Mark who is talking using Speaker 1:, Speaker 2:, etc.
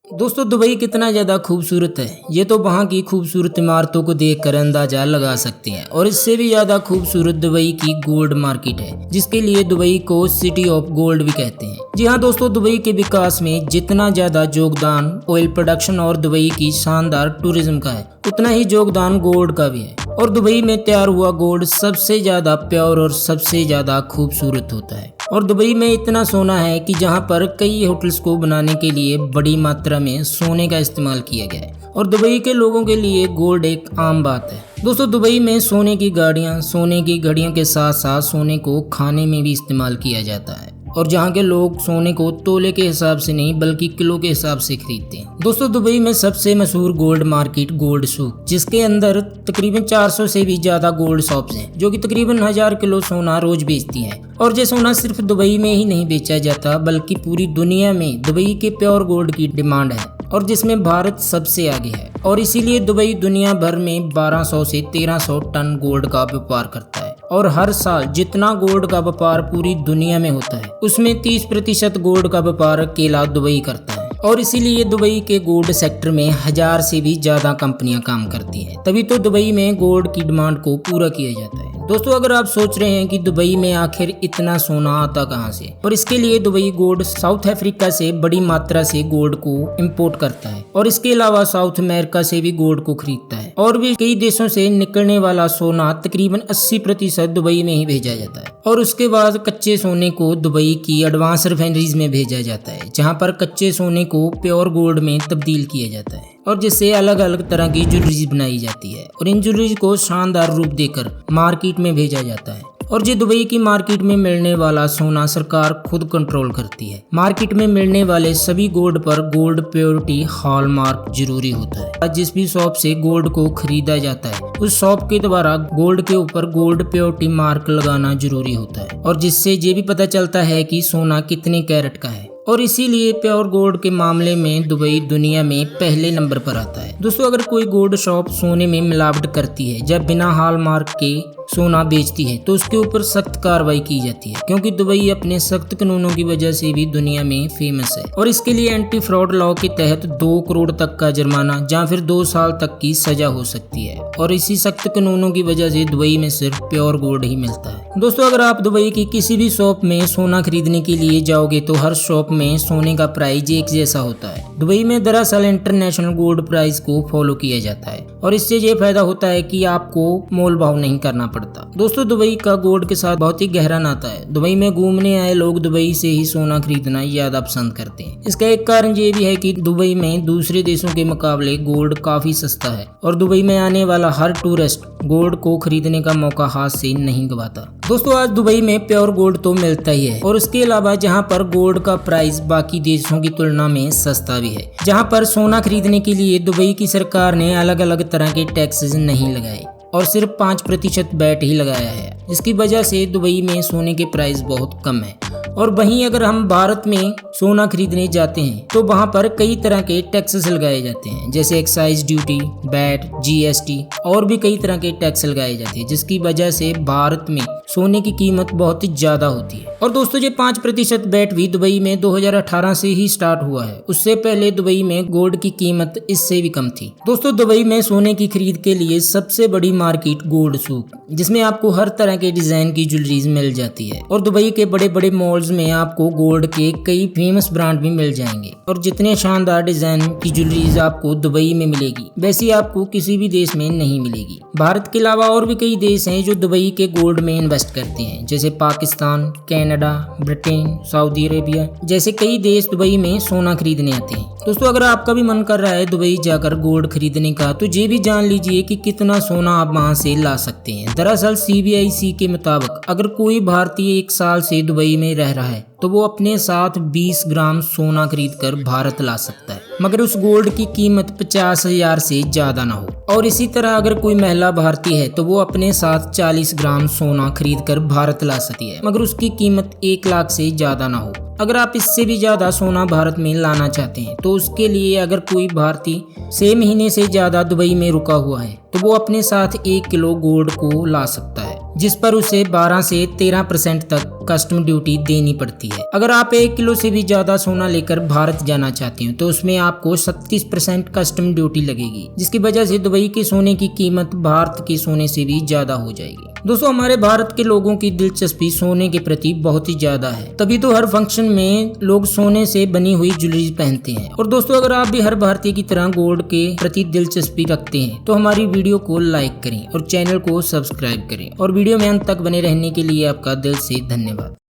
Speaker 1: दोस्तों दुबई कितना ज़्यादा खूबसूरत है ये तो वहाँ की खूबसूरत इमारतों को देखकर अंदाजा लगा सकते हैं। और इससे भी ज़्यादा खूबसूरत दुबई की गोल्ड मार्केट है, जिसके लिए दुबई को सिटी ऑफ गोल्ड भी कहते हैं। जी हाँ दोस्तों, दुबई के विकास में जितना ज़्यादा योगदान ऑयल प्रोडक्शन और दुबई की शानदार टूरिज्म का है, उतना ही योगदान गोल्ड का भी है। और दुबई में तैयार हुआ गोल्ड सबसे ज़्यादा प्योर और सबसे ज़्यादा खूबसूरत होता है। और दुबई में इतना सोना है कि जहां पर कई होटल्स को बनाने के लिए बड़ी मात्रा में सोने का इस्तेमाल किया गया है। और दुबई के लोगों के लिए गोल्ड एक आम बात है। दोस्तों दुबई में सोने की गाड़ियां, सोने की घड़ियों के साथ साथ सोने को खाने में भी इस्तेमाल किया जाता है। और जहाँ के लोग सोने को तोले के हिसाब से नहीं बल्कि किलो के हिसाब से खरीदते हैं। दोस्तों दुबई में सबसे मशहूर गोल्ड मार्केट गोल्ड सूक, जिसके अंदर तकरीबन 400 से भी ज्यादा गोल्ड शॉप्स हैं, जो कि तकरीबन 1000 किलो सोना रोज बेचती हैं। और ये सोना सिर्फ दुबई में ही नहीं बेचा जाता बल्कि पूरी दुनिया में दुबई के प्योर गोल्ड की डिमांड है, और जिसमें भारत सबसे आगे है। और इसीलिए दुबई दुनिया भर में 1200 से 1300 टन गोल्ड का व्यापार करता है। और हर साल जितना गोल्ड का व्यापार पूरी दुनिया में होता है, उसमें 30% गोल्ड का व्यापार अकेला दुबई करता है। और इसीलिए दुबई के गोल्ड सेक्टर में 1000 से भी ज्यादा कंपनियां काम करती हैं। तभी तो दुबई में गोल्ड की डिमांड को पूरा किया जाता है। दोस्तों अगर आप सोच रहे हैं कि दुबई में आखिर इतना सोना आता कहां से, और इसके लिए दुबई गोल्ड साउथ अफ्रीका से बड़ी मात्रा से गोल्ड को इंपोर्ट करता है। और इसके अलावा साउथ अमेरिका से भी गोल्ड को खरीदता है। और भी कई देशों से निकलने वाला सोना तकरीबन 80% दुबई में ही भेजा जाता है। और उसके बाद कच्चे सोने को दुबई की एडवांस रिफाइनरीज में भेजा जाता है, जहां पर कच्चे सोने को प्योर गोल्ड में तब्दील किया जाता है। और जिससे अलग अलग तरह की ज्वेलरीज बनाई जाती है। और इन ज्वेलरीज को शानदार रूप देकर मार्केट में भेजा जाता है। और जो दुबई की मार्केट में मिलने वाला सोना सरकार खुद कंट्रोल करती है। मार्केट में मिलने वाले सभी गोल्ड पर गोल्ड प्योरिटी हॉलमार्क जरूरी होता है। जिस भी शॉप से गोल्ड को खरीदा जाता है, उस शॉप के द्वारा गोल्ड के ऊपर गोल्ड प्योरिटी मार्क लगाना जरूरी होता है। और जिससे ये भी पता चलता है कि सोना कितने कैरेट का है। और इसीलिए प्योर गोल्ड के मामले में दुबई दुनिया में पहले नंबर पर आता है। दोस्तों अगर कोई गोल्ड शॉप सोने में मिलावट करती है या बिना हॉलमार्क के सोना बेचती है, तो उसके ऊपर सख्त कार्रवाई की जाती है, क्योंकि दुबई अपने सख्त कानूनों की वजह से भी दुनिया में फेमस है। और इसके लिए एंटी फ्रॉड लॉ के तहत 2 करोड़ तक का जुर्माना या फिर 2 साल तक की सजा हो सकती है। और इसी सख्त कानूनों की वजह से दुबई में सिर्फ प्योर गोल्ड ही मिलता है। दोस्तों अगर आप दुबई की किसी भी शॉप में सोना खरीदने के लिए जाओगे तो हर शॉप में सोने का प्राइस एक जैसा होता है। दुबई में दरअसल इंटरनेशनल गोल्ड प्राइस को फॉलो किया जाता है। और इससे ये फायदा होता है कि आपको मोल भाव नहीं करना पड़ता। दोस्तों दुबई का गोल्ड के साथ बहुत ही गहरा नाता है। दुबई में घूमने आए लोग दुबई से ही सोना खरीदना ज्यादा पसंद करते हैं। इसका एक कारण ये भी है कि दुबई में दूसरे देशों के मुकाबले गोल्ड काफी सस्ता है। और दुबई में आने वाला हर टूरिस्ट गोल्ड को खरीदने का मौका हाथ से नहीं गवाता। दोस्तों आज दुबई में प्योर गोल्ड तो मिलता ही है, और उसके अलावा जहां पर गोल्ड का प्राइस बाकी देशों की तुलना में सस्ता भी है। जहां पर सोना खरीदने के लिए दुबई की सरकार ने अलग अलग तरह के टैक्सेस नहीं लगाए और सिर्फ 5% वैट ही लगाया है, जिसकी वजह से दुबई में सोने के प्राइस बहुत कम है। और वहीं अगर हम भारत में सोना खरीदने जाते हैं तो वहां पर कई तरह के टैक्सेस लगाए जाते हैं, जैसे एक्साइज ड्यूटी, वैट, जीएसटी और भी कई तरह के टैक्स लगाए जाते हैं, जिसकी वजह से भारत में सोने की कीमत बहुत ज्यादा होती है। और दोस्तों ये 5% वैट भी दुबई में 2018 से ही स्टार्ट हुआ है। उससे पहले दुबई में गोल्ड की कीमत इससे भी कम थी। दोस्तों दुबई में सोने की खरीद के लिए सबसे बड़ी मार्केट गोल्ड सूक, जिसमें आपको हर तरह के डिजाइन की ज्वेलरीज मिल जाती है। और दुबई के बड़े बड़े मॉल्स में आपको गोल्ड के कई फेमस ब्रांड भी मिल जाएंगे। और जितने शानदार डिजाइन की ज्वेलरीज आपको दुबई में मिलेगी, वैसी आपको किसी भी देश में नहीं मिलेगी। भारत के अलावा और भी कई देश हैं जो दुबई के गोल्ड में इन्वेस्ट करते हैं, जैसे Pakistan, Canada, Britain, Saudi Arabia जैसे कई देश दुबई में सोना खरीदने आते हैं। दोस्तों अगर आपका भी मन कर रहा है दुबई जाकर गोल्ड खरीदने का, तो ये भी जान लीजिए कि कितना सोना आप वहां से ला सकते हैं। दरअसल CBIC के मुताबिक अगर कोई भारतीय 1 साल से दुबई में रह रहा है तो वो अपने साथ 20 ग्राम सोना खरीद कर भारत ला सकता है, मगर उस गोल्ड की कीमत 50,000 से ज्यादा ना हो। और इसी तरह अगर कोई महिला भारतीय है तो वो अपने साथ 40 ग्राम सोना खरीद कर भारत ला सकती है, मगर उसकी कीमत 1 लाख से ज्यादा ना हो। अगर आप इससे भी ज्यादा सोना भारत में लाना चाहते हैं तो उसके लिए अगर कोई भारतीय 6 महीने से ज्यादा दुबई में रुका हुआ है तो वो अपने साथ 1 किलो गोल्ड को ला सकता है, जिस पर उसे 12 से 13% तक कस्टम ड्यूटी देनी पड़ती है। अगर आप 1 किलो से भी ज्यादा सोना लेकर भारत जाना चाहते हो तो उसमें आपको 37% कस्टम ड्यूटी लगेगी, जिसकी वजह से दुबई के सोने की कीमत भारत के सोने से भी ज्यादा हो जाएगी। दोस्तों, हमारे भारत के लोगों की दिलचस्पी सोने के प्रति बहुत ही ज्यादा है, तभी तो हर फंक्शन में लोग सोने से बनी हुई ज्वेलरी पहनते हैं। और दोस्तों, अगर आप भी हर भारतीय की तरह गोल्ड के प्रति दिलचस्पी रखते हैं तो हमारी वीडियो को लाइक करें और चैनल को सब्सक्राइब करें। और वीडियो में अंत तक बने रहने के लिए आपका दिल से धन्यवाद।